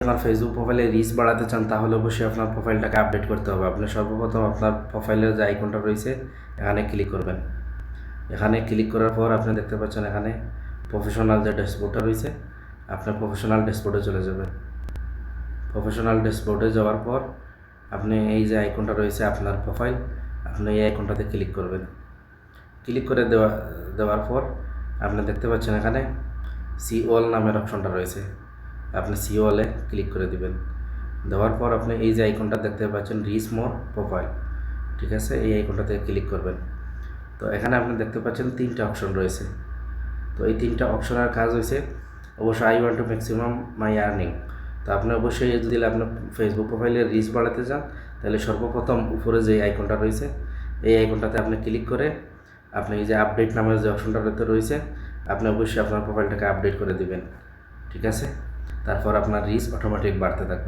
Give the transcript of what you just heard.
আপনার ফেসবুক প্রোফাইলে রিচ বাড়াতে চান তাহলে অবশ্যই আপনার প্রোফাইলটাকে আপডেট করতে হবে। আপনি সর্বপ্রথম আপনার প্রোফাইলের যে আইকনটা রয়েছে এখানে ক্লিক করবেন। এখানে ক্লিক করার পর আপনি দেখতে পাচ্ছেন এখানে প্রফেশনাল যে ড্যাশবোর্ডটা রয়েছে, আপনার প্রফেশনাল ড্যাশবোর্ডে চলে যাবেন। প্রফেশনাল ড্যাশবোর্ডে যাওয়ার পর আপনি এই যে আইকনটা রয়েছে আপনার প্রোফাইল, আপনি এই আইকনটাতে ক্লিক করবেন। ক্লিক করে দেওয়ার পর আপনি দেখতে পাচ্ছেন এখানে সি অল নামের অপশনটা রয়েছে, আপনি সি অলে ক্লিক করে দিবেন। দেওয়ার পর আপনি এই যে আইকনটা দেখতে পাচ্ছেন রিচ মোর প্রোফাইল, ঠিক আছে, এই আইকনটাতে ক্লিক করবেন। তো এখানে আপনি দেখতে পাচ্ছেন 3টা অপশন রয়েছে। তো এই 3টা অপশনের কাজ হয়েছে অবশ্যই I want to maximum my earning. তো আপনি অবশ্যই যদি আপনার ফেসবুক প্রোফাইলের রিচ বাড়াতে চান তাহলে সর্বপ্রথম উপরে যে আইকনটা রয়েছে এই আইকনটাতে আপনি ক্লিক করে আপনি এই যে আপডেট নামের যে অপশনটা রয়েছে আপনি অবশ্যই আপনার প্রোফাইলটাকে আপডেট করে দিবেন, ঠিক আছে। তারপর আপনার রিচ অটোমেটিক বাড়তে থাকবে।